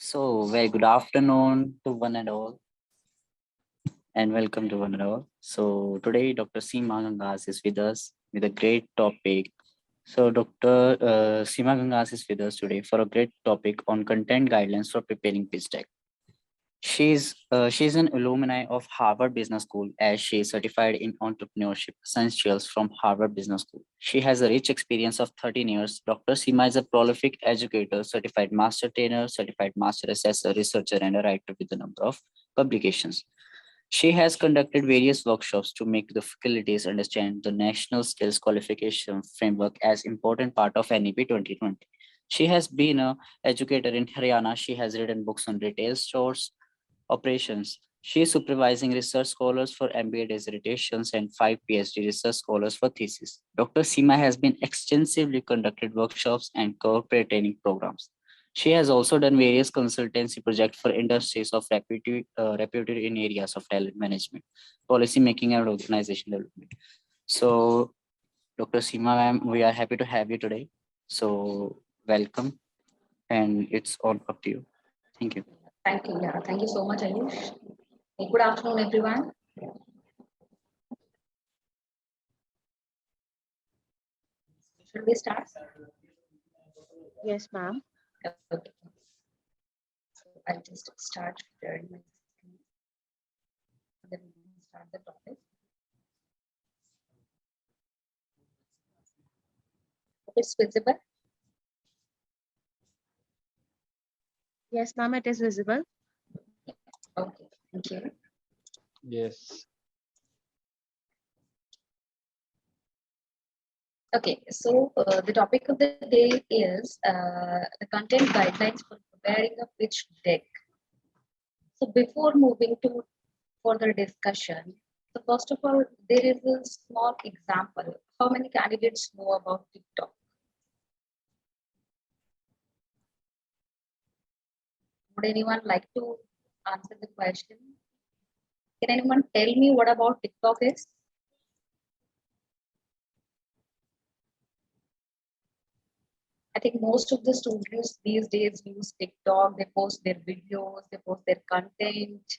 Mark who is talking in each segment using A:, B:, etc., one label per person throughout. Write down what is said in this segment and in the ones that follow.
A: So, very good afternoon to one and all, and welcome to one and all. So, today Dr. Seema Ghanghas is with us with a great topic. So, Dr. Seema Ghanghas is with us today for a great topic on content guidelines for preparing pitch deck. She's an alumni of Harvard Business School as she is certified in entrepreneurship essentials from Harvard Business School. She has a rich experience of 13 years. Dr. Seema is a prolific educator, certified master trainer, certified master assessor, researcher, and a writer with a number of publications. She has conducted various workshops to make the faculties understand the National Skills Qualification Framework as important part of NEP 2020. She has been an educator in Haryana. She has written books on retail stores, operations. She is supervising research scholars for MBA dissertations and 5 PhD research scholars for thesis. Dr. Seema has been extensively conducted workshops and corporate training programs. She has also done various consultancy projects for industries of reputed in areas of talent management, policy making, and organization development. So, Dr. Seema, ma'am, we are happy to have you today. So, welcome, and it's all up to you. Thank you.
B: Thank you. Yeah, thank you so much, Ayush. Good afternoon, everyone. Should we start?
C: Yes, ma'am.
B: Okay. So I'll just start sharing my screen. Then we can start the topic. It's visible.
C: Yes, ma'am, it is visible.
B: Okay, thank you.
D: Yes.
B: Okay, so the topic of the day is the content guidelines for preparing a pitch deck. So before moving to further discussion, so first of all, there is a small example. How many candidates know about TikTok? Would anyone like to answer the question? Can anyone tell me what about TikTok is? I think most of the students these days use TikTok. They post their videos, they post their content,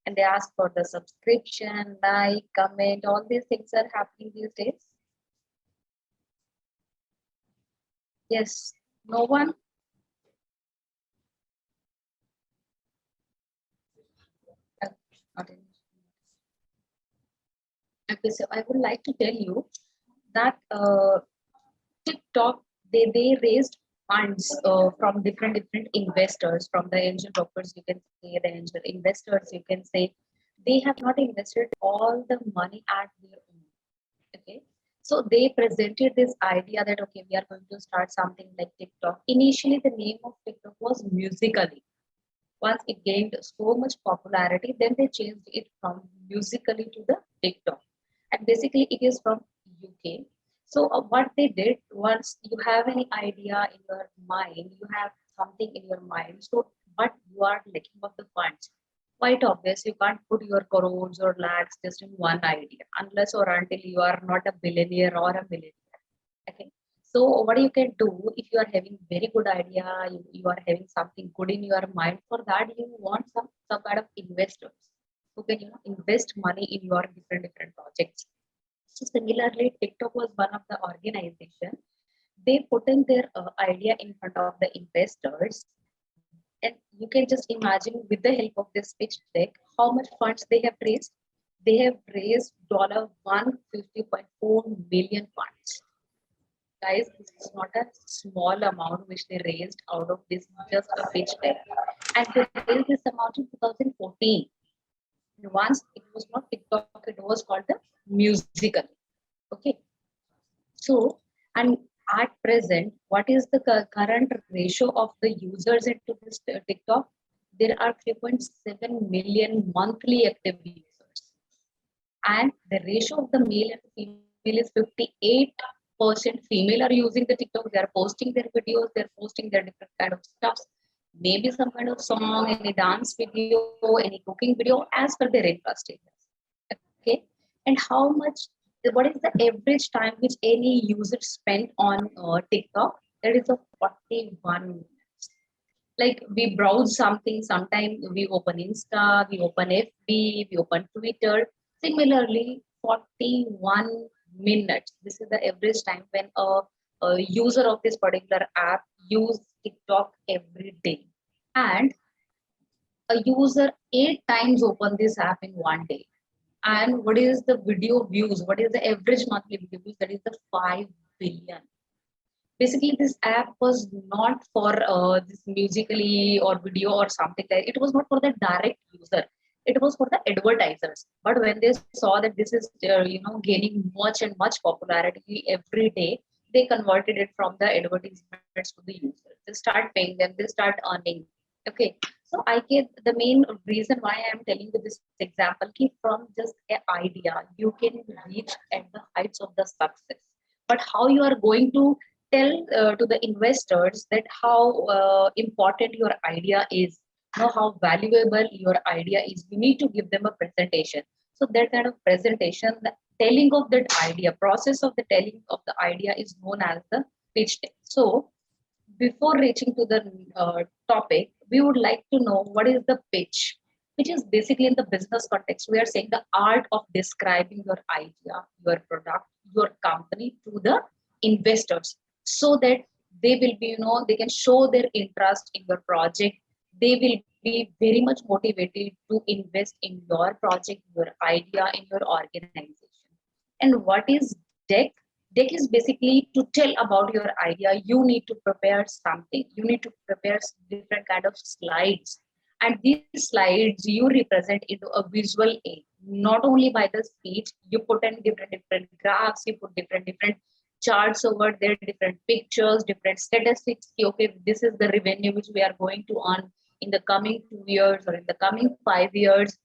B: and they ask for the subscription, like, comment. All these things are happening these days. Yes, no one? Okay, so I would like to tell you that TikTok, they raised funds from different investors, from the angel brokers, you can say, the angel investors, you can say. They have not invested all the money at their own. Okay, so they presented this idea that okay, we are going to start something like TikTok. Initially, the name of TikTok was Musically. Once it gained so much popularity, then they changed it from Musically to the TikTok. And basically, it is from UK. So what they did, once you have any idea in your mind, you have something in your mind, so but you are lacking of the funds. Quite obvious, you can't put your crores or lakhs just in one idea, unless or until you are not a billionaire or a millionaire. Okay. So what you can do if you are having very good idea, you are having something good in your mind, for that you want some kind of investors who can invest money in your different projects. So similarly, TikTok was one of the organization. They put in their idea in front of the investors, and you can just imagine with the help of this pitch deck how much funds they have raised. They have raised $150.4 million funds. Guys, this is not a small amount which they raised out of this just a pitch deck. And they raised this amount in 2014. And once it was not TikTok, it was called the Musical. Okay. So, and at present, what is the current ratio of the users into this TikTok? There are 3.7 million monthly active users. And the ratio of the male and female is 58% female are using the TikTok. They are posting their videos, they're posting their different kind of stuffs. Maybe some kind of song, any dance video, any cooking video, as per their interest areas. Okay. And how much, what is the average time which any user spent on TikTok? That is of 41 minutes. Like we browse something, sometimes we open Insta, we open FB, we open Twitter. Similarly, 41 minutes. This is the average time when a user of this particular app use TikTok every day. And a user 8 times open this app in one day. And what is the video views? What is the average monthly video views? That is the 5 billion. Basically, this app was not for this musically or video or something like it was not for the direct user. It was for the advertisers. But when they saw that this is gaining much and much popularity every day, they converted it from the advertisements to the user. They start paying them, they start earning. Okay, so I get the main reason why I am telling you this example. Ki from just an idea, you can reach at the heights of the success. But how you are going to tell to the investors that how important your idea is, how valuable your idea is, you need to give them a presentation. So that kind of presentation, the telling of that idea, process of the telling of the idea is known as the pitch deck. So before reaching to the topic, we would like to know what is the pitch, which is basically in the business context. We are saying the art of describing your idea, your product, your company to the investors so that they will be, they can show their interest in your project. They will be very much motivated to invest in your project, your idea, in your organization. And what is deck? Deck is basically to tell about your idea. You need to prepare something. You need to prepare different kind of slides. And these slides you represent into a visual aid. Not only by the speech, you put in different graphs, you put different charts over there, different pictures, different statistics. Okay, this is the revenue which we are going to earn in the coming 2 years or in the coming 5 years.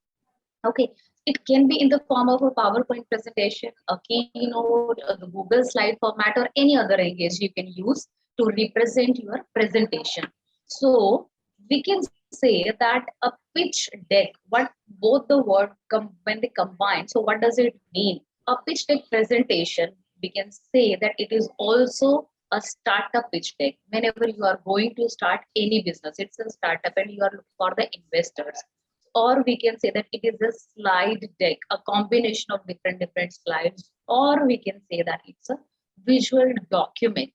B: Okay, it can be in the form of a PowerPoint presentation, a keynote, a Google slide format, or any other engage you can use to represent your presentation. So we can say that a pitch deck, what both the word when they combine, so what does it mean? A pitch deck presentation, we can say that it is also a startup pitch deck. Whenever you are going to start any business, it's a startup and you are looking for the investors, or we can say that it is a slide deck, a combination of different slides, or we can say that it's a visual document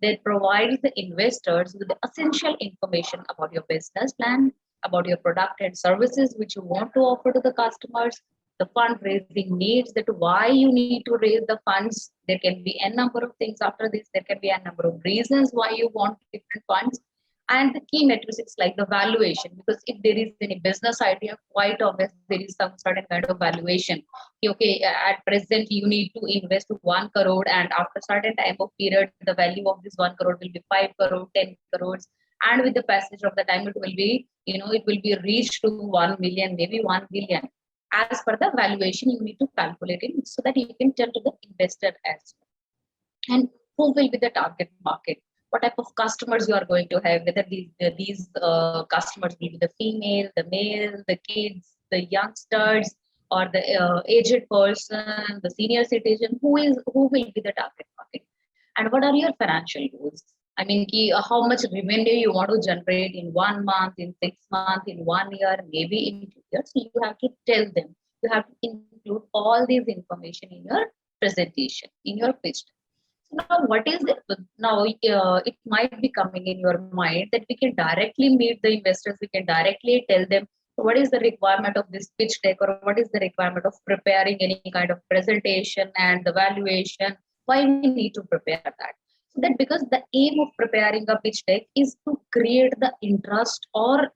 B: that provides the investors with the essential information about your business plan, about your product and services which you want to offer to the customers, the fundraising needs, that why you need to raise the funds. There can be a number of things after this. There can be a number of reasons why you want different funds, and the key metrics like the valuation, because if there is any business idea, quite obvious there is some certain kind of valuation. Okay, at present you need to invest 1 crore, and after certain time of period the value of this 1 crore will be 5 crore, 10 crores, and with the passage of the time it will be, it will be reached to 1 million, maybe 1 billion. As per the valuation you need to calculate it so that you can tell to the investor as well. And who will be the target market, what type of customers you are going to have, whether these customers will be the female, the male, the kids, the youngsters, or the aged person, the senior citizen, who will be the target market, and what are your financial goals. I mean, how much revenue you want to generate in 1 month, in 6 months, in 1 year, maybe in 2 years. So you have to tell them. You have to include all these information in your presentation, in your pitch. Now, what is it? Now, it might be coming in your mind that we can directly meet the investors. We can directly tell them what is the requirement of this pitch deck, or what is the requirement of preparing any kind of presentation and the valuation. Why we need to prepare that? So that because the aim of preparing a pitch deck is to create the interest, or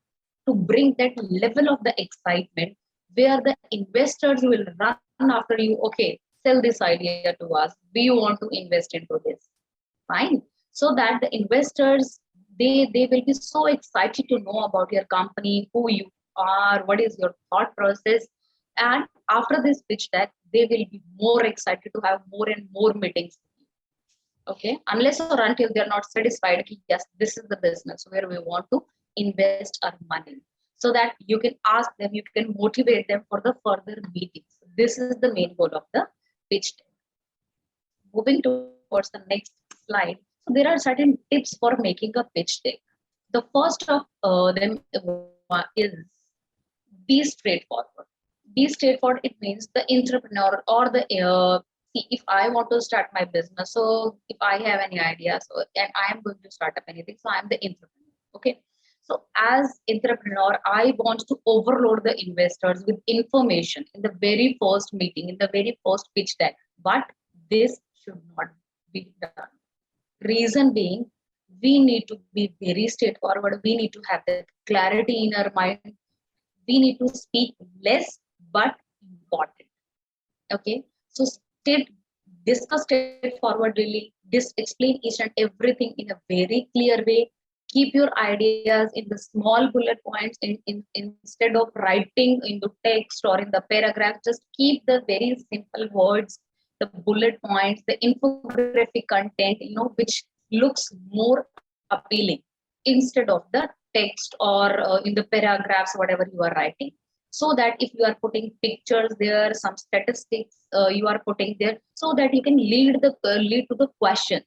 B: to bring that level of the excitement where the investors will run after you. Okay, sell this idea to us. We want to invest into this. Fine. So that the investors, they will be so excited to know about your company, who you are, what is your thought process. And after this pitch deck, they will be more excited to have more and more meetings. Okay, unless or until they're not satisfied, yes, this is the business where we want to invest our money, so that you can ask them, you can motivate them for the further meetings. This is the main goal of the pitch deck. Moving towards the next slide, so there are certain tips for making a pitch deck. The first of them is be straightforward. Be straightforward. It means the entrepreneur or the see, if I want to start my business, so if I have any idea, so and I am going to start up anything, so I'm the entrepreneur. Okay. So as entrepreneur, I want to overload the investors with information in the very first meeting, in the very first pitch deck. But this should not be done. Reason being, we need to be very straightforward. We need to have that clarity in our mind. We need to speak less but important. Okay. So discuss straightforwardly, explain each and everything in a very clear way. Keep your ideas in the small bullet points instead of writing in the text or in the paragraph. Just keep the very simple words, the bullet points, the infographic content, which looks more appealing instead of the text or in the paragraphs, whatever you are writing. So that if you are putting pictures there, some statistics you are putting there, so that you can lead to the questions,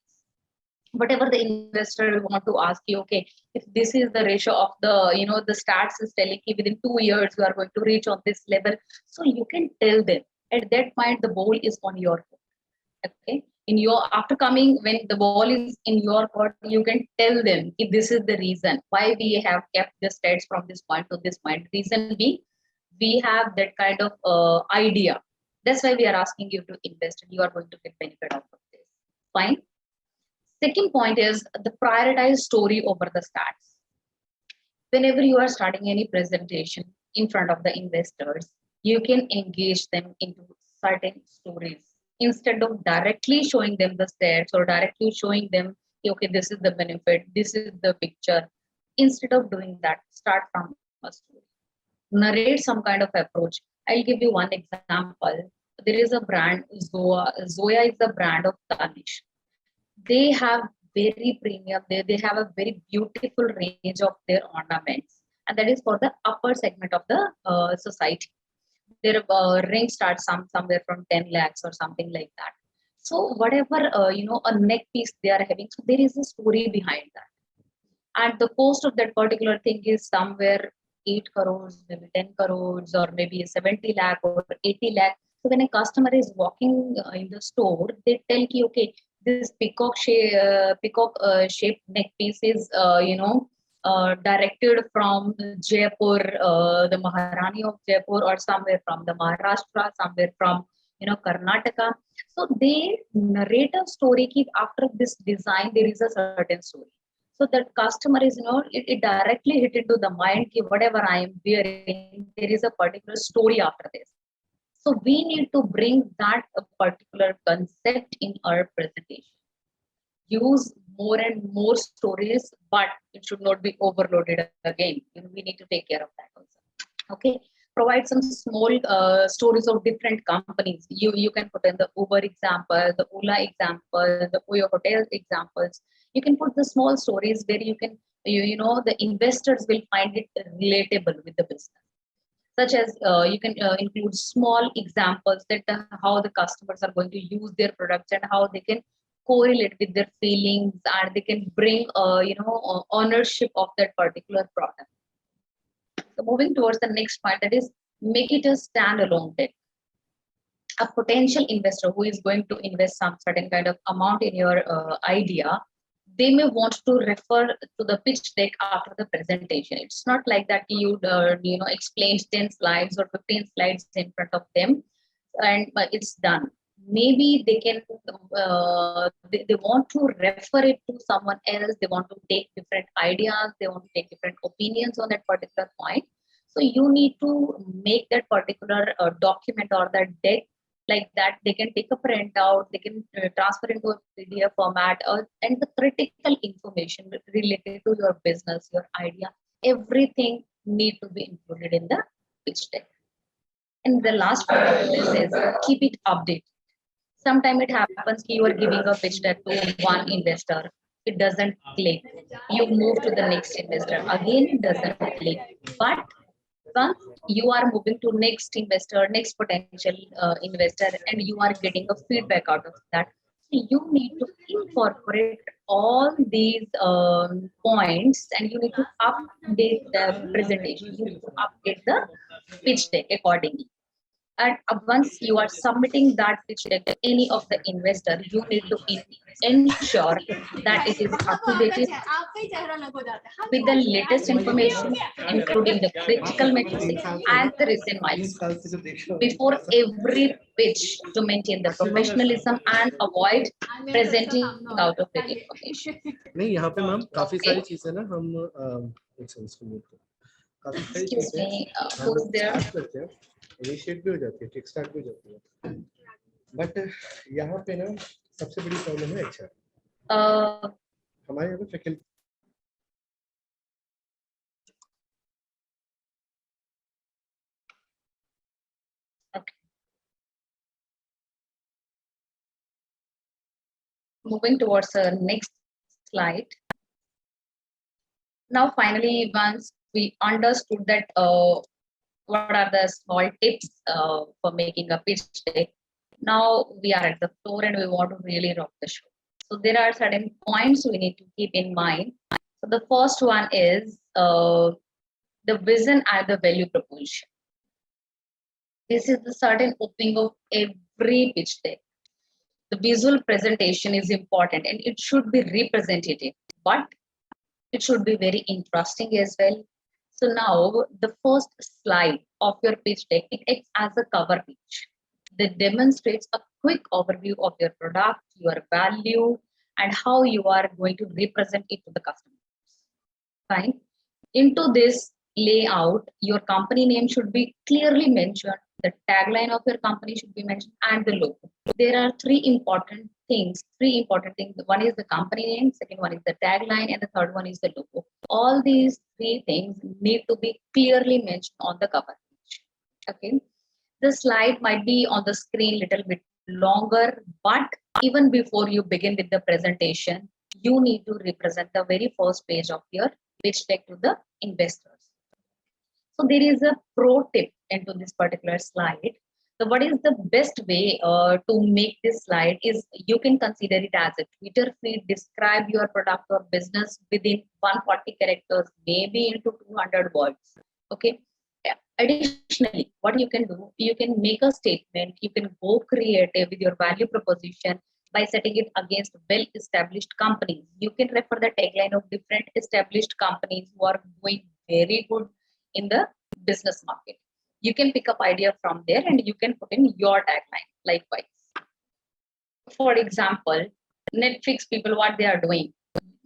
B: whatever the investor want to ask you. Okay, if this is the ratio of the, the stats is telling you within 2 years you are going to reach on this level, so you can tell them at that point the ball is on your court. Okay, in your after coming, when the ball is in your court, you can tell them if this is the reason why we have kept the stats from this point to this point. Reason being, we have that kind of idea. That's why we are asking you to invest, and you are going to get benefit out of this. Fine. Second point is the prioritize story over the stats. Whenever you are starting any presentation in front of the investors, you can engage them into certain stories instead of directly showing them the stats or directly showing them, okay, this is the benefit, this is the picture. Instead of doing that, start from a story. Narrate some kind of approach. I'll give you one example. There is a brand, Zoya. Zoya is the brand of Tanish. They have very premium, they have a very beautiful range of their ornaments, and that is for the upper segment of the society. Their ring starts somewhere from 10 lakhs or something like that. So whatever a neck piece they are having, so there is a story behind that, and the cost of that particular thing is somewhere 8 crores, maybe 10 crores, or maybe 70 lakh or 80 lakh. So when a customer is walking in the store, they tell you, okay, this peacock shaped neck piece is, directed from Jaipur, the Maharani of Jaipur, or somewhere from the Maharashtra, somewhere from, Karnataka. So they narrate a story. Keep after this design, there is a certain story. So that customer is, it directly hit into the mind, ki whatever I am wearing, there is a particular story after this. So we need to bring that a particular concept in our presentation. Use more and more stories, but it should not be overloaded again. We need to take care of that also. Okay. Provide some small stories of different companies. You can put in the Uber example, the Ola example, the Oyo Hotel examples. You can put the small stories where you can, the investors will find it relatable with the business. Such as you can include small examples that how the customers are going to use their products and how they can correlate with their feelings, and they can bring ownership of that particular product. So moving towards the next point, that is make it a standalone deck. A potential investor who is going to invest some certain kind of amount in your idea, they may want to refer to the pitch deck after the presentation. It's not like that you explain 10 slides or 15 slides in front of them and it's done. Maybe they can they want to refer it to someone else. They want to take different ideas, they want to take different opinions on that particular point. So you need to make that particular document or that deck like that. They can take a printout, they can transfer into a PDF format, and the critical information related to your business, your idea, everything need to be included in the pitch deck. And the last part of this is keep it updated. Sometimes it happens that you are giving a pitch deck to one investor, it doesn't click. You move to the next investor, again it doesn't click. But once you are moving to next investor, next potential investor, and you are getting a feedback out of that, You need to incorporate all these points, and you need to update the presentation. You need to update the pitch deck accordingly. And once you are submitting that pitch deck to any of the investor, you need to ensure that it is up to date with the latest information, including the critical metrics and the recent milestones. Before every pitch, to maintain the professionalism and avoid presenting out of date information.
E: नहीं यहाँ पे ma'am काफी
B: Okay.
E: सारी चीजें ना हम एक second इसको mute करो। काफी सारी
B: Excuse
E: चीजें
B: me,
E: हम
B: who's there?
E: स्टार्ट करते हैं, इनिशिएट भी हो जाती है, किक स्टार्ट भी हो जाती है, बट यहाँ पे ना सबसे बड़ी प्रॉब्लम है एचआर। हमारे यहाँ पे faculty
B: Okay. Moving towards the next slide. Now, finally, once we understood that what are the small tips for making a pitch deck, now we are at the floor and we want to really rock the show. So there are certain points we need to keep in mind. So the first one is the vision and the value proposition. This is the certain opening of every pitch deck. The visual presentation is important and it should be representative, but it should be very interesting as well. So now the first slide of your pitch deck, it acts as a cover pitch that demonstrates a quick overview of your product, your value, and how you are going to represent it to the customers. Fine. Into this layout, your company name should be clearly mentioned, the tagline of your company should be mentioned, and the logo. There are three important things. One is the company name, second one is the tagline, and the third one is the logo. All these three things need to be clearly mentioned on the cover page. Okay. The slide might be on the screen little bit longer, but even before you begin with the presentation, you need to represent the very first page of your pitch deck to the investors. So there is a pro tip into this particular slide. So what is the best way to make this slide is you can consider it as a Twitter feed, describe your product or business within 140 characters, maybe into 200 words. Okay. Additionally, what you can do, you can make a statement, you can go creative with your value proposition by setting it against well-established companies. You can refer the tagline of different established companies who are doing very good in the business market. You can pick up idea from there and you can put in your tagline likewise. For example, Netflix people, what they are doing.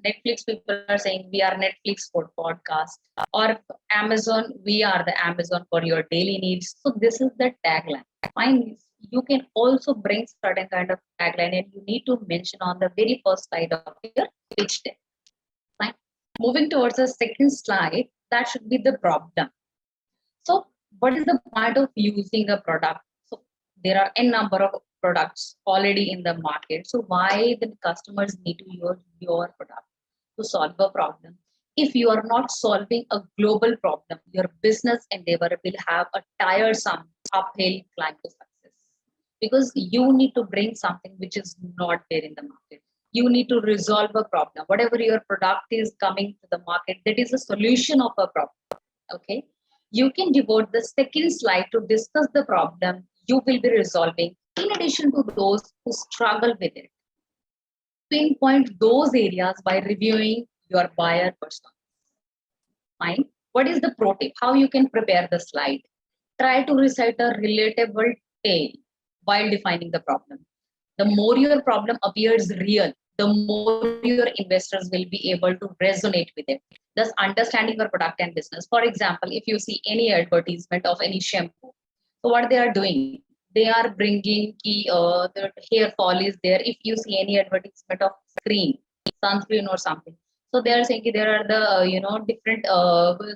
B: Netflix people are saying we are Netflix for podcast, or Amazon, we are the Amazon for your daily needs. So this is the tagline. Fine. You can also bring certain kind of tagline and you need to mention on the very first slide of your pitch deck. Fine. Moving towards the second slide, that should be the problem. So what is the point of using a product? So there are a number of products already in the market. So why the customers need to use your product to solve a problem? If you are not solving a global problem, your business endeavor will have a tiresome uphill climb to success, because you need to bring something which is not there in the market. You need to resolve a problem. Whatever your product is coming to the market, that is a solution of a problem. Okay. You can devote the second slide to discuss the problem you will be resolving, in addition to those who struggle with it. Pinpoint those areas by reviewing your buyer persona. Fine. What is the pro tip? How you can prepare the slide? Try to recite a relatable tale while defining the problem. The more your problem appears real, the more your investors will be able to resonate with it. Thus, understanding your product and business. For example, if you see any advertisement of any shampoo, so what they are doing, they are bringing the hair fall is there. If you see any advertisement of sunscreen or something, so they are saying there are the different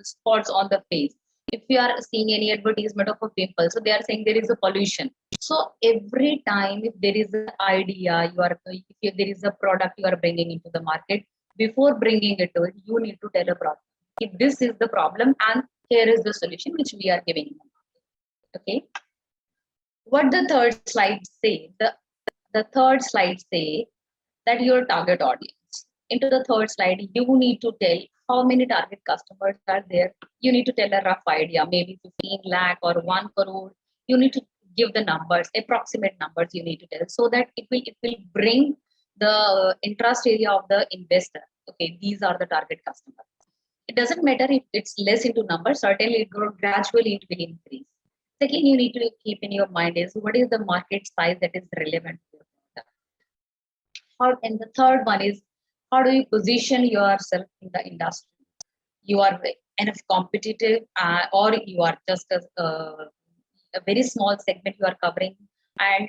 B: spots on the face. If you are seeing any advertisement of a pimple, so they are saying there is a pollution. So every time if there is an idea, if there is a product you are bringing into the market, before bringing it to it, you need to tell a problem. If this is the problem and here is the solution which we are giving. Okay. What the third slide say, the The third slide say that your target audience. Into the third slide, you need to tell how many target customers are there. You need to tell a rough idea, maybe 15 lakh or 1 crore. You need to give the numbers, approximate numbers you need to tell, so that it will bring the interest area of the investor. Okay, these are the target customers. It doesn't matter if it's less into numbers, certainly gradually it will increase. Second, you need to keep in your mind is what is the market size that is relevant to your product. And the third one is how do you position yourself in the industry? You are enough competitive, or you are just a very small segment you are covering, and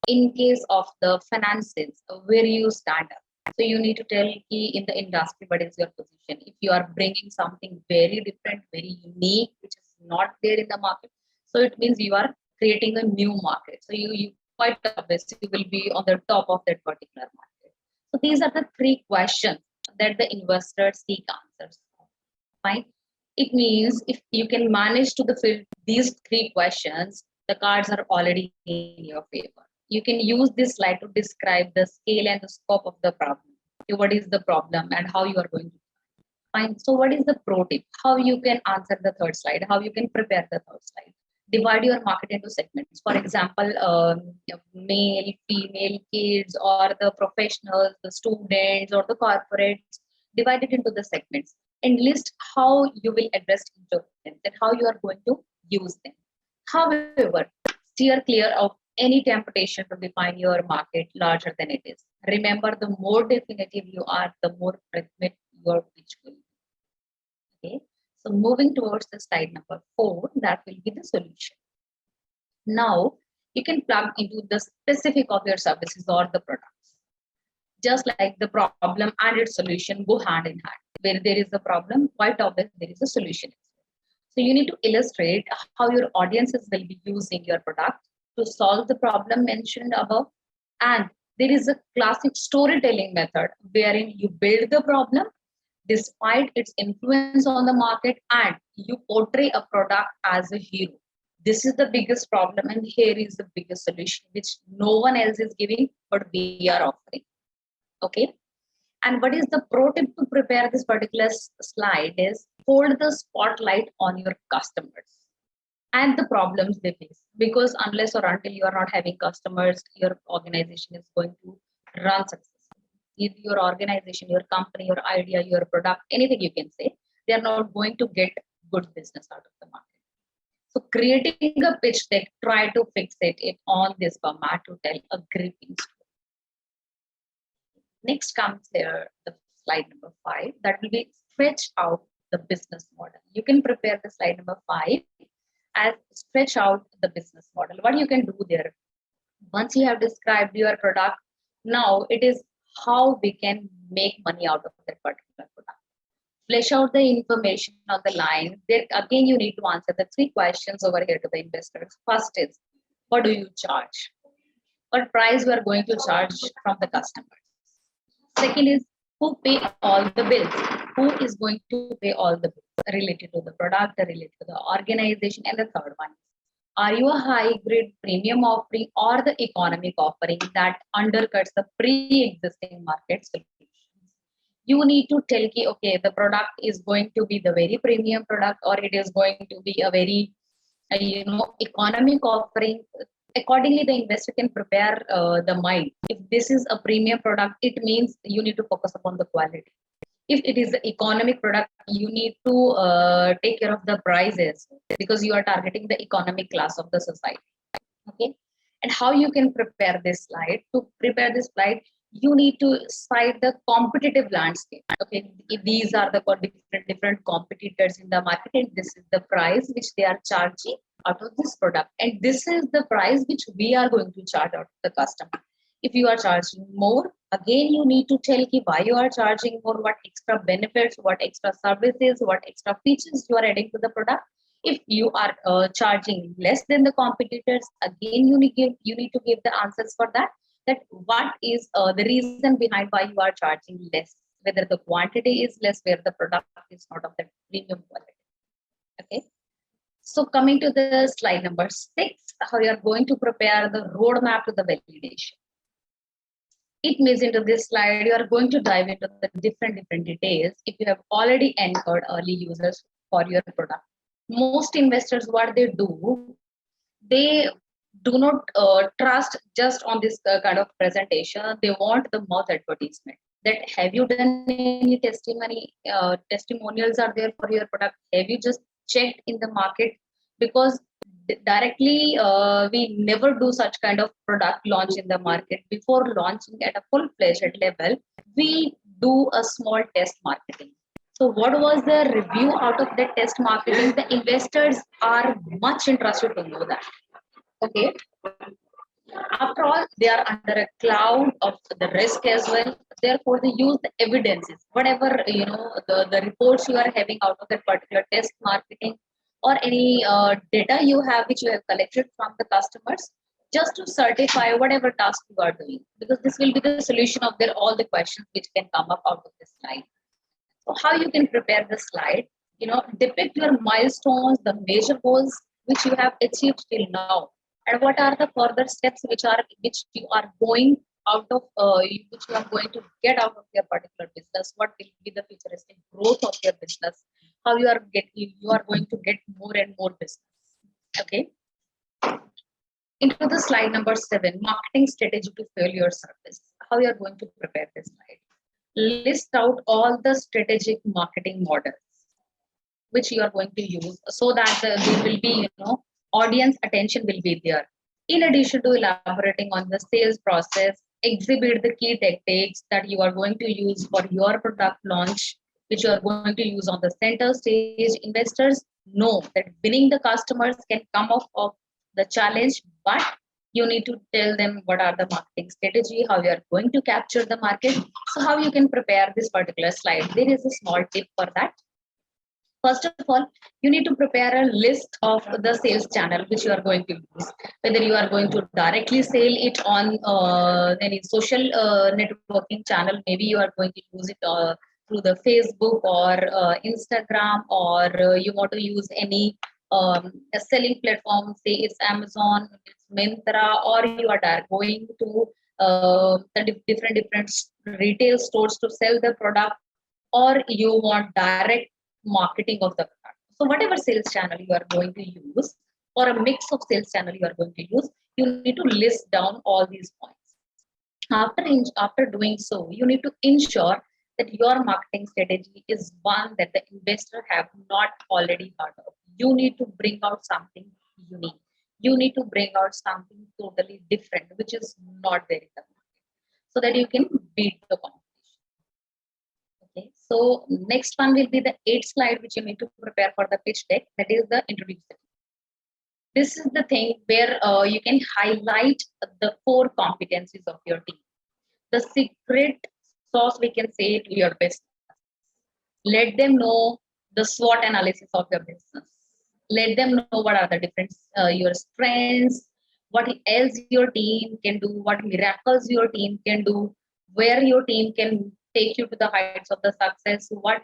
B: in case of the finances, where you stand up. So you need to tell in the industry what is your position. If you are bringing something very different, very unique, which is not there in the market, so it means you are creating a new market. So you quite obviously will be on the top of that particular market. So these are the three questions that the investors seek answers for. Fine. It means if you can manage to fill these three questions, the cards are already in your favor. You can use this slide to describe the scale and the scope of the problem. What is the problem and how you are going to find. So what is the pro tip? How you can answer the third slide, how you can prepare the third slide. Divide your market into segments. For example, male, female, kids, or the professionals, the students, or the corporates. Divide it into the segments and list how you will address each of them and how you are going to use them. However, steer clear of any temptation to define your market larger than it is. Remember, the more definitive you are, the more pregnant your pitch will be. Okay. So moving towards the slide number 4, that will be the solution. Now you can plug into the specific of your services or the products. Just like the problem and its solution go hand in hand. Where there is a problem, quite obvious there is a solution. So you need to illustrate how your audiences will be using your product to solve the problem mentioned above. And there is a classic storytelling method wherein you build the problem despite its influence on the market, and you portray a product as a hero. This is the biggest problem, and here is the biggest solution, which no one else is giving, but we are offering. Okay. And what is the pro tip to prepare this particular slide is hold the spotlight on your customers and the problems they face. Because unless or until you are not having customers, your organization is going to run successfully. If your organization, your company, your idea, your product, anything you can say, they are not going to get good business out of the market. So creating a pitch deck, try to fix it on this format to tell a gripping story. Next comes here the slide number 5, that will be stretch out the business model. You can prepare the slide number 5 as stretch out the business model. What you can do there, once you have described your product, now it is how we can make money out of that particular product. Flesh out the information on the line. There again, you need to answer the 3 questions over here to the investors. First is, what do you charge? What price we are going to charge from the customers? Second is, who pay all the bills? Who is going to pay all the bills related to the product, related to the organization? And the third one, are you a high-grade premium offering or the economic offering that undercuts the pre-existing market solutions? You need to tell, okay, the product is going to be the very premium product, or it is going to be a very, economic offering. Accordingly, the investor can prepare the mind. If this is a premium product, it means you need to focus upon the quality. If it is the economic product, you need to take care of the prices because you are targeting the economic class of the society. Okay. And how you can prepare this slide? To prepare this slide, you need to cite the competitive landscape. Okay, these are the different competitors in the market, and this is the price which they are charging out of this product, and this is the price which we are going to charge out to the customer. If you are charging more, again you need to tell why you are charging more, what extra benefits, what extra services, what extra features you are adding to the product. If you are charging less than the competitors, again you need to give the answers for that. That what is the reason behind why you are charging less, whether the quantity is less, where the product is not of that premium quality. Okay. So coming to the slide number 6, how you are going to prepare the roadmap to the validation. it means into this slide, you are going to dive into the different details if you have already anchored early users for your product. Most investors, what they do, they do not trust just on this kind of presentation. They want the mouth advertisement. That have you done any testimonials are there for your product? Have you just checked in the market? Because directly we never do such kind of product launch in the market. Before launching at a full-fledged level, we do a small test marketing. So what was the review out of the test marketing? The investors are much interested to know that. Okay. After all, they are under a cloud of the risk as well. Therefore, they use the evidences, whatever the reports you are having out of that particular test marketing, or any data you have which you have collected from the customers, just to certify whatever task you are doing. Because this will be the solution of their all the questions which can come up out of this slide. So how you can prepare the slide? Depict your milestones, the major goals which you have achieved till now, and what are the further steps which you are going out of which you are going to get out of your particular business. What will be the futuristic growth of your business? How you are going to get more and more business. Okay. Into the slide number 7, marketing strategy to fill your service. How you are going to prepare this slide? List out all the strategic marketing models which you are going to use, so that there will be, audience attention will be there. In addition to elaborating on the sales process, exhibit the key tactics that you are going to use for your product launch, which you are going to use on the center stage. Investors know that winning the customers can come off of the challenge, but you need to tell them what are the marketing strategy, how you are going to capture the market. So how you can prepare this particular slide? There is a small tip for that. First of all, you need to prepare a list of the sales channel which you are going to use. Whether you are going to directly sell it on any social networking channel, maybe you are going to use it through the Facebook or Instagram, or you want to use any a selling platform, say it's Amazon, it's Myntra, or you are going to the different retail stores to sell the product, or you want direct marketing of the product. So whatever sales channel you are going to use, or a mix of sales channel you are going to use, you need to list down all these points. After doing so, you need to ensure that your marketing strategy is one that the investor have not already thought of. You need to bring out something unique. You need to bring out something totally different, which is not there in the market, so that you can beat the competition. Okay, so next one will be the 8th slide, which you need to prepare for the pitch deck. That is the introduction. This is the thing where you can highlight the 4 competencies of your team. The secret sauce, we can say, to your business. Let them know the SWOT analysis of your business. Let them know what are the different your strengths, what else your team can do, what miracles your team can do, where your team can take you to the heights of the success, what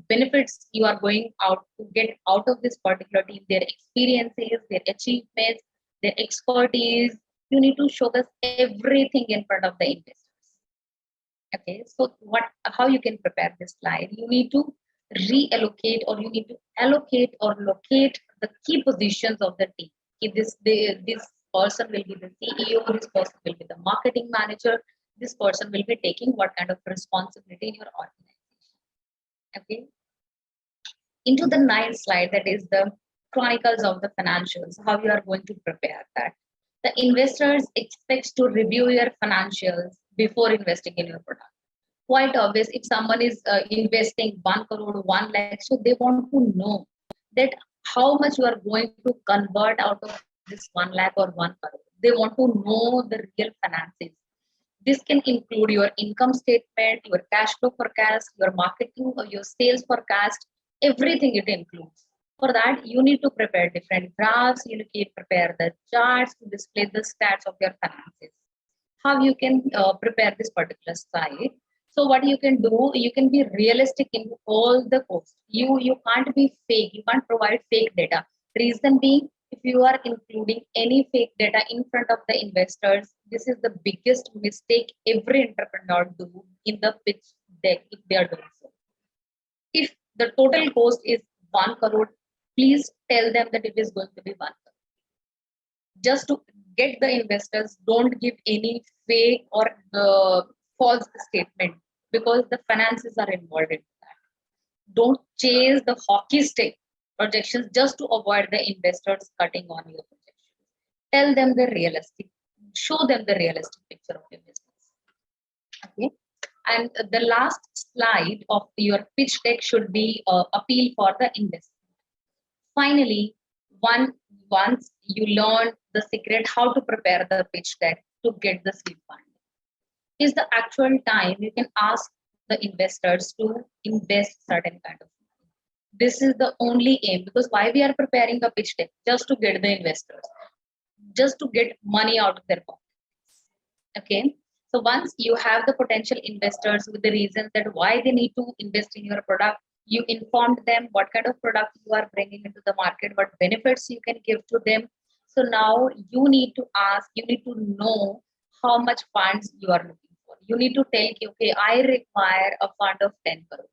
B: benefits you are going out to get out of this particular team, their experiences, their achievements, their expertise. You need to showcase everything in front of the investors. Okay, so how you can prepare this slide? You need to reallocate, or you need to allocate or locate the key positions of the team. If this person will be the CEO, this person will be the marketing manager, this person will be taking what kind of responsibility in your organization. Okay. Into the 9th slide, that is the chronicles of the financials. How you are going to prepare that? The investors expect to review your financials before investing in your product. Quite obvious, if someone is investing 1 crore, 1 lakh, so they want to know that how much you are going to convert out of this 1 lakh or 1 crore. They want to know the real finances. This can include your income statement, your cash flow forecast, your marketing or your sales forecast, everything it includes. For that, you need to prepare different graphs, you need to prepare the charts to display the stats of your finances. How you can prepare this particular slide? So what you can do, you can be realistic in all the costs. You can't be fake, you can't provide fake data. Reason being, if you are including any fake data in front of the investors, this is the biggest mistake every entrepreneur do in the pitch deck if they are doing so. If the total cost is 1 crore, please tell them that it is going to be 1 crore. Just to get the investors, don't give any fake or false statement, because the finances are involved in that. Don't chase the hockey stick projections just to avoid the investors cutting on your projections. Tell them the realistic, show them the realistic picture of your business. Okay. And the last slide of your pitch deck should be appeal for the investment. Finally, once you learn the secret how to prepare the pitch deck to get the seed funding, is the actual time you can ask the investors to invest certain kind of money. This is the only aim, because why we are preparing a pitch deck? Just to get the investors, just to get money out of their pockets. Okay. So once you have the potential investors with the reasons that why they need to invest in your product, you informed them what kind of product you are bringing into the market, what benefits you can give to them. So now you need to ask, you need to know how much funds you are looking for. You need to tell, okay, I require a fund of 10 crores.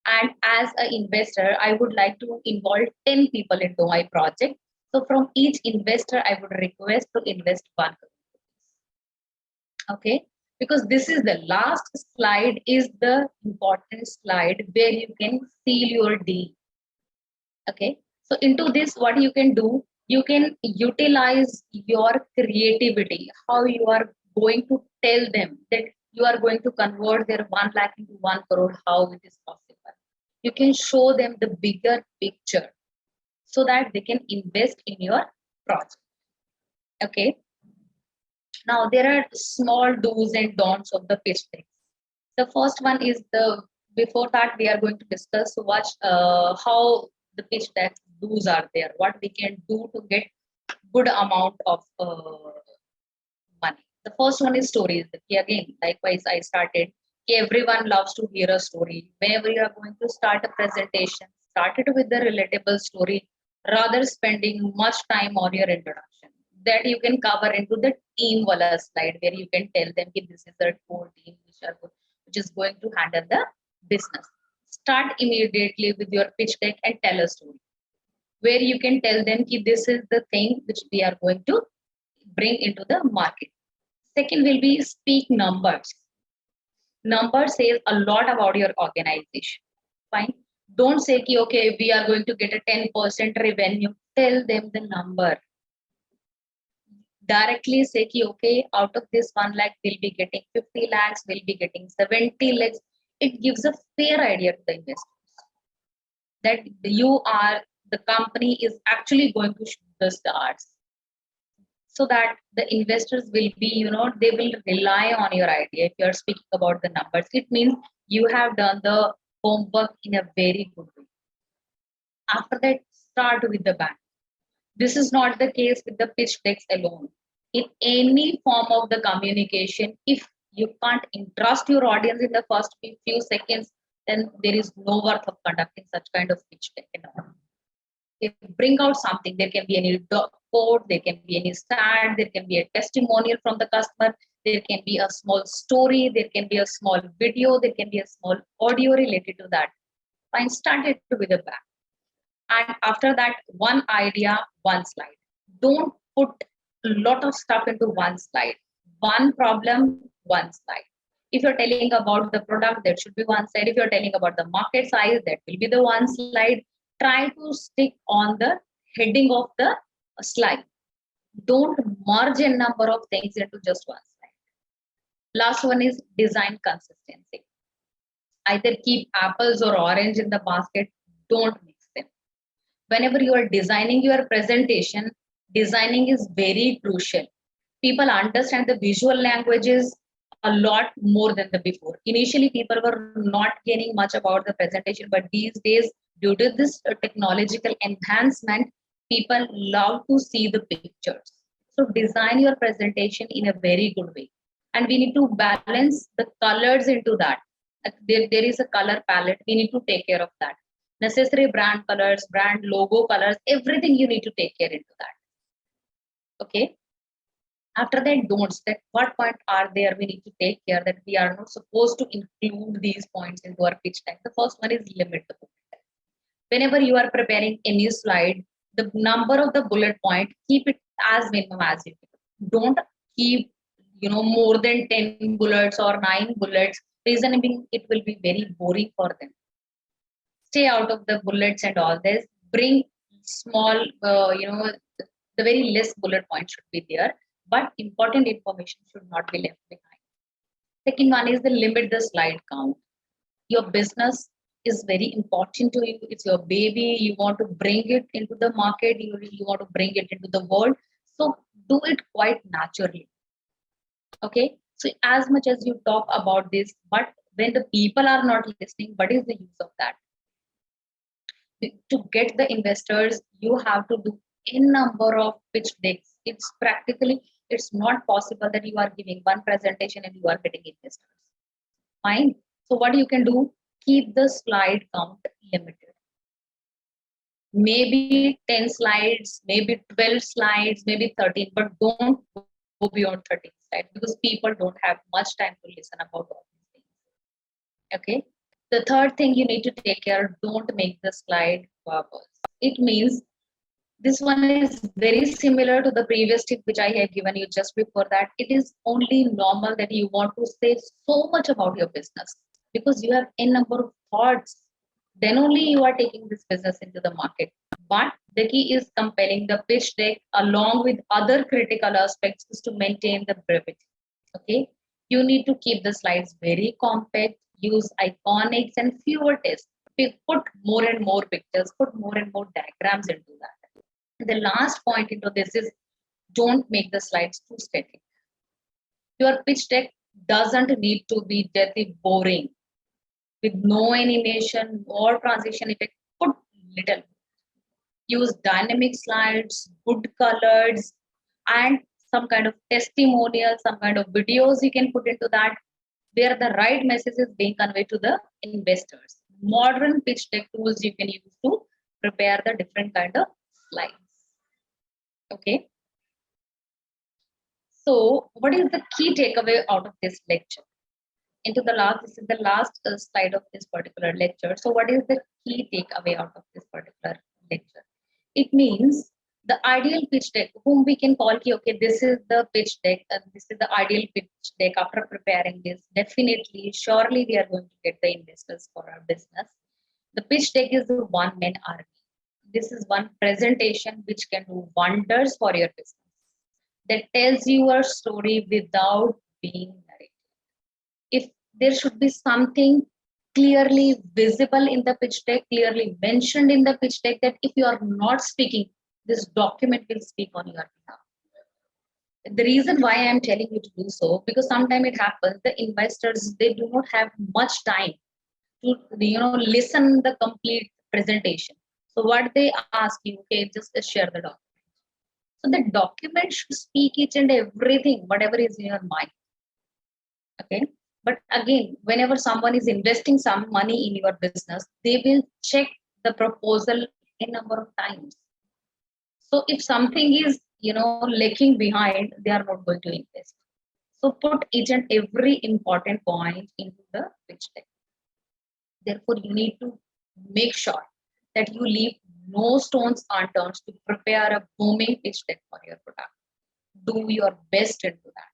B: And as an investor, I would like to involve 10 people into my project. So from each investor, I would request to invest 1 crore. Okay, because this is the last slide, is the important slide where you can seal your deal. Okay, so into this, what you can do, you can utilize your creativity, how you are going to tell them that you are going to convert their 1 lakh into 1 crore, how it is possible. You can show them the bigger picture so that they can invest in your project. Okay. Now, there are small do's and don'ts of the pitch deck. The first one is before that, we are going to discuss how the pitch deck do's are there, what we can do to get good amount of money. The first one is stories. Again, likewise, I started, everyone loves to hear a story. Whenever you are going to start a presentation, start it with the relatable story, rather spending much time on your introduction. That you can cover into the team wala slide, where you can tell them that this is the core team which is going to handle the business. Start immediately with your pitch deck and tell a story, where you can tell them that this is the thing which we are going to bring into the market. Second will be speak numbers. Numbers say a lot about your organization. Fine. Don't say, okay, we are going to get a 10% revenue. Tell them the number. Directly say, okay, out of this 1 lakh, we'll be getting 50 lakhs, we'll be getting 70 lakhs. It gives a fair idea to the investors that the company is actually going to shoot the stars, so that the investors will be, they will rely on your idea. If you are speaking about the numbers, it means you have done the homework in a very good way. After that, start with the bang. This is not the case with the pitch decks alone. In any form of the communication, if you can't entrust your audience in the first few seconds, then there is no worth of conducting such kind of pitch deck at all. If you bring out something, there can be any quote, there can be any stat, there can be a testimonial from the customer, there can be a small story, there can be a small video, there can be a small audio related to that. Fine, start it with a bang. And after that, one idea, one slide. Don't put a lot of stuff into one slide. One problem, one slide. If you're telling about the product, there should be one slide. If you're telling about the market size, that will be the one slide. Try to stick on the heading of the slide. Don't merge a number of things into just one slide. Last one is design consistency. Either keep apples or orange in the basket. Don't mix them. Whenever you are designing your presentation, designing is very crucial. People understand the visual languages a lot more than the before. Initially, people were not getting much about the presentation, but these days, due to this technological enhancement, people love to see the pictures. So design your presentation in a very good way. And we need to balance the colors into that. There is a color palette. We need to take care of that. Necessary brand colors, brand logo colors, everything you need to take care into that. Okay. After that, don'ts, that what point are there we need to take care that we are not supposed to include these points into our pitch deck. The first one is limit the bullet time. Whenever you are preparing any slide, the number of the bullet point, keep it as minimum as you can. Don't keep more than 10 bullets or 9 bullets. Reason being, it will be very boring for them. Stay out of the bullets and all this. Bring small, the very less bullet points should be there, but important information should not be left behind. Second one is the limit the slide count. Your business is very important to you. It's your baby. You want to bring it into the market. You want to bring it into the world. So do it quite naturally. Okay. So as much as you talk about this, but when the people are not listening, what is the use of that? To get the investors, you have to do a number of pitch decks. It's not possible that you are giving one presentation and you are getting investors. Fine. So what you can do, keep the slide count limited. Maybe 10 slides, maybe 12 slides, maybe 13, but don't go beyond 13 slides because people don't have much time to listen about all these things. Okay. The third thing you need to take care, don't make the slide verbose. It means this one is very similar to the previous tip which I have given you just before that. It is only normal that you want to say so much about your business because you have a number of thoughts. Then only you are taking this business into the market. But the key is compelling the pitch deck along with other critical aspects is to maintain the brevity. Okay. You need to keep the slides very compact, use iconics and fewer text. Put more and more pictures, put more and more diagrams into that. The last point into this is don't make the slides too static. Your pitch deck doesn't need to be deadly boring with no animation or transition effect. Put little. Use dynamic slides, good colors, and some kind of testimonial, some kind of videos you can put into that where the right message is being conveyed to the investors. Modern pitch deck tools you can use to prepare the different kind of slides. Okay. So what is the key takeaway out of this lecture? This is the last slide of this particular lecture. So what is the key takeaway out of this particular lecture? It means the ideal pitch deck, whom we can call, okay, this is the pitch deck, and this is the ideal pitch deck. After preparing this, definitely, surely we are going to get the investors for our business. The pitch deck is the one-man army. This is one presentation which can do wonders for your business. That tells you your story without being narrated. If there should be something clearly visible in the pitch deck, clearly mentioned in the pitch deck, that if you are not speaking, this document will speak on your behalf. The reason why I am telling you to do so, because sometimes it happens, the investors, they do not have much time to listen the complete presentation. So what they ask you, okay, just share the document. So the document should speak each and everything, whatever is in your mind. Okay. But again, whenever someone is investing some money in your business, they will check the proposal a number of times. So if something is, lacking behind, they are not going to invest. So put each and every important point into the pitch deck. Therefore, you need to make sure that you leave no stones unturned to prepare a booming pitch deck for your product. Do your best into that.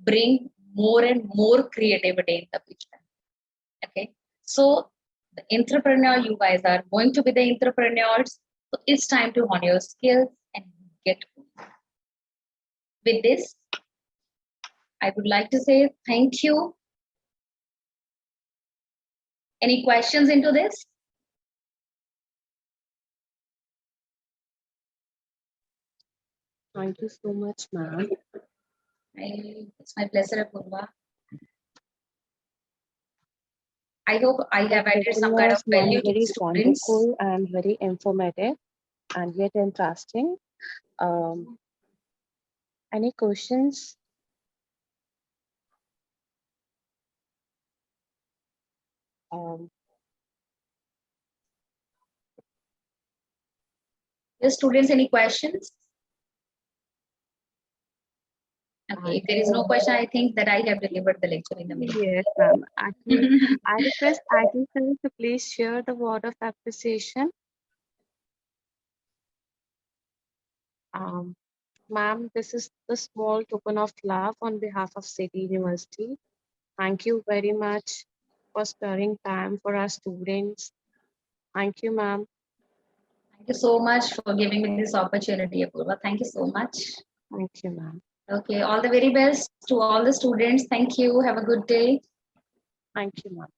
B: Bring more and more creativity in the pitch deck. Okay. So the entrepreneur, you guys are going to be the entrepreneurs. So it's time to hone your skills and get going. With this, I would like to say thank you. Any questions into this?
C: Thank you so much, ma'am.
B: It's my pleasure, Apurva. I hope I have added some kind of value to the students.
C: Wonderful and very informative and yet interesting. Any questions?
B: Yes, students, any questions? Okay, if there is no question, I think that I have delivered the lecture in the minute.
C: Yes, ma'am. Actually, I request IT sir to please share the word of appreciation. Ma'am, this is the small token of love on behalf of City University. Thank you very much for sparing time for our students. Thank you, ma'am.
B: Thank you so much for giving me this opportunity, Apurva. Thank you so much.
C: Thank you, ma'am.
B: Okay, all the very best to all the students. Thank you. Have a good day.
C: Thank you, ma'am.